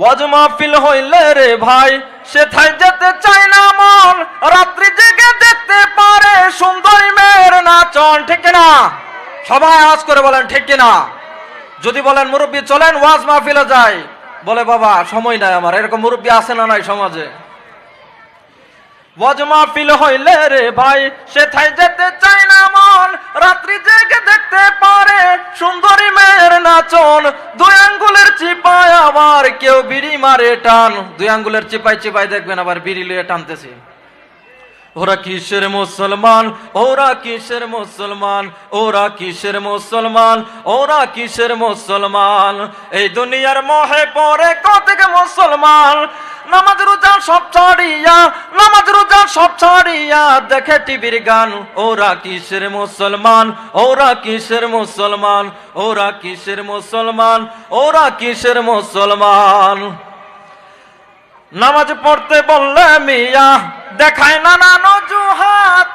ওয়াজ মাহফিল হইলে রে ভাই সেথায় যেতে চায় না মন, রাত্রি জেগে দেখতে পারে সুন্দরী মেয়ের নাচন। ঠিক না? সবাই আওয়াজ করে বলেন ঠিক কিনা। যদি বলেন মুরব্বী চলেন ওয়াজ মাহফিলে যাই, বলে বাবা সময় নাই আমার। এরকম মুরব্বী আছে না নাই সমাজে? ওয়াজ মাহফিল হইলে রে ভাই সেথায় যেতে চায় না মন, রাত্রি জেগে দেখতে পারে সুন্দরী মেয়ের নাচন। দুই আঙ্গুলের চিপায় আবার কেউ বিড়ি মারে টান। দুই আঙ্গুলের চিপায় চিপায় দেখবেন আবার বিড়ি লইয়ে টানতেছে। ওরা কিসের মুসলমান, ওরা কিসের মুসলমান, ওরা কিসের মুসলমান, ওরা কিসের মুসলমান। এই দুনিয়ার মোহে পড়ে কতক মুসলমান, নামাজ রোজা সব ছাড়িয়া, নামাজ রোজা সব ছাড়িয়া দেখে টিভির গান। ওরা কিসের মুসলমান, ওরা কিসের মুসলমান, ওরা কিসের মুসলমান, ওরা কিসের মুসলমান। নামাজ পড়তে বললে মিয়া দেখায় নানান অজুহাত,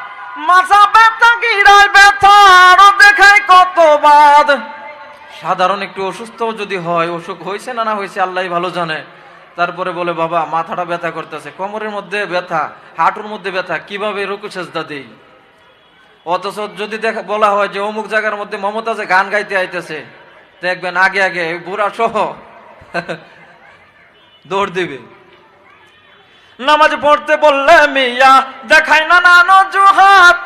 মাথা ব্যথা গিরায় ব্যথা আরো দেখায় কত বাদ। সাধারণ একটু অসুস্থ যদি হয়, অসুখ হয়েছে না হয়েছে আল্লাহ ভালো জানে, তারপরে বলে বাবা মাথাটা ব্যথা করতেছে, কোমরের মধ্যে ব্যথা, হাঁটুর মধ্যে ব্যথা, কিভাবে রুকু সেজদা দেই। অথচ যদি বলা হয় যে অমুক জায়গার মধ্যে মমতাজে গান গাইতে আইতেছে, দেখবেন আগে আগে বুড়া সহ দৌড় দিবে। নামাজ পড়তে বললে মিয়া দেখায় নানান অজুহাত,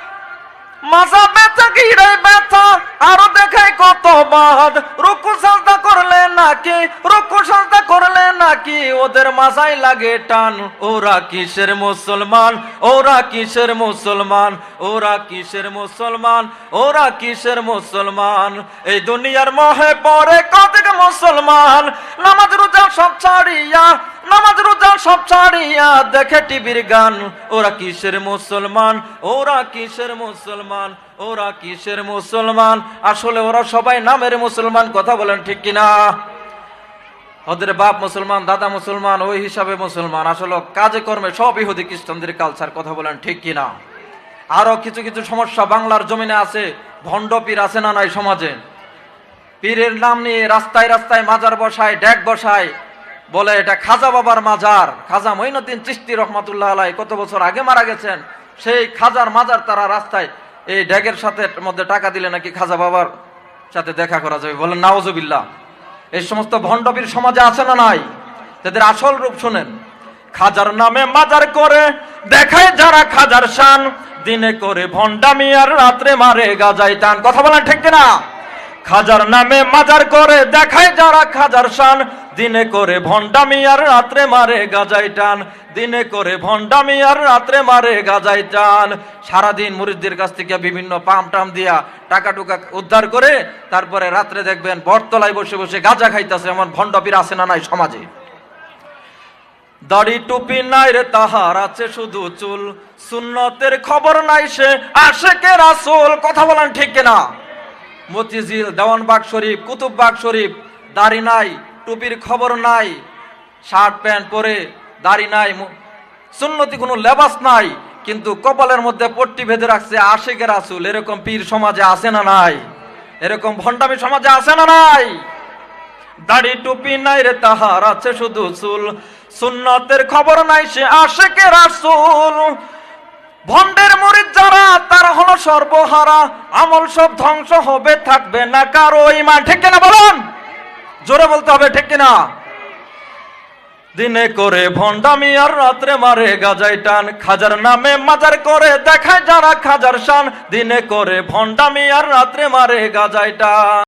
মাথা ব্যথা গিরায় ব্যথা আরো দেখায় কত বাদ। রুকু সাজদা করলে নাকি, রুকু সাজদা করলে নাকি ওদের মাথায় লাগে টান। ওরা কিসের মুসলমান, ওরা কিসের মুসলমান, ওরা কিসের মুসলমান, ওরা কিসের মুসলমান। এই দুনিয়ার মোহে পড়ে কতক মুসলমান, নামাজ রোজা সব ছাড়িয়া, নামাজ রোজা সব ছাড়িয়া দেখে টিভির গান। ওরা কিসের মুসলমান, ওরা কিসের মুসলমান, ওরা কিসের মুসলমান। আসলে ওরা সবাই নামের মুসলমান। কথা বলেন ঠিক কিনা। ওদের বাপ মুসলমান, দাদা মুসলমান, ওই হিসাবে মুসলমান, আসলে কাজে কর্মে সব ইহুদি খ্রিস্টানদের কালচার। কথা বলেন ঠিক কিনা। আরো কিছু কিছু সমস্যা বাংলার জমিনে আছে। ভণ্ড পীর আছে না নাই সমাজে? পীরের নাম নিয়ে রাস্তায় রাস্তায় মাজার বসায়, ডেক বসায়, বলে এটা খাজা বাবার মাজার। খাজা মঈনুদ্দিন চিশতি রহমাতুল্লাহ আলাইহি কত বছর আগে মারা গেছেন, সেই খাজার মাজার তারা রাস্তায় এই ড্যাগের সাথে মধ্যে টাকা দিলে নাকি খাজা বাবার সাথে দেখা করা যাবে। বলেন নাউজুবিল্লাহ। এই সমস্ত ভণ্ডপীর সমাজে আছে না নাই? তাদের আসল রূপ শুনেন। খাজার নামে মাজার করে দেখায় যারা খাজার শান, দিনে করে ভণ্ডামি আর রাত্রে মারে গাজায় টান। কথা বলেন ঠিক না। খাজার নামে মাজার করে দেখায় যারা খাজার শান, দিনে করে ভণ্ডামি আর রাত্রে মারে গাজায় টান, দিনে করে ভণ্ডামি আর রাত্রে মারে গাজায় টান। সারাদিন মুরিদদের কাছ থেকে বিভিন্ন পাম টাম দিয়া টাকা টুকা উদ্ধার করে তারপরে রাত্রে দেখবেন বটতলায় বসে বসে গাঁজা খাইতেছে। এমন ভণ্ডপীর আছে না নাই সমাজে? দাড়ি টুপি নাই রে তাহার আছে শুধু চুল, সুন্নতের খবর নাই সে আশেকে রাসূল। কথা বলেন ঠিক কিনা। মতিঝিল, দেওয়ানবাগ শরীফ, কুতুববাগ শরীফ, দাড়ি নাই, টুপির খবর নাই, শার্ট প্যান্ট পরে, দাড়ি নাই, সুন্নতি কোনো লেবাস নাই, কিন্তু কপালের মধ্যে পট্টি বেঁধে রাখছে আশেকে রাসূল। এরকম পীর সমাজে আছে না নাই? এরকম ভণ্ডামি সমাজে আছে না নাই? দাড়ি টুপি নাই রে তাহার আছে শুধু চুল, সুন্নতের খবর নাই সে আশেকে রাসূল। ভণ্ডের মুরিদ যারা তারা হলো সর্বহারা, আমল সব ধ্বংস হবে, থাকবে না কারো ঈমান। ঠিক কিনা বলুন, জোরে বলতে হবে ঠিক কিনা। দিনে করে ভণ্ডামি আর রাত্রে মারে গাজায় টান, খাজার নামে মাজার করে দেখায় যারা খাজার শান, দিনে করে ভণ্ডামি আর রাত্রে মারে গাজায় টান।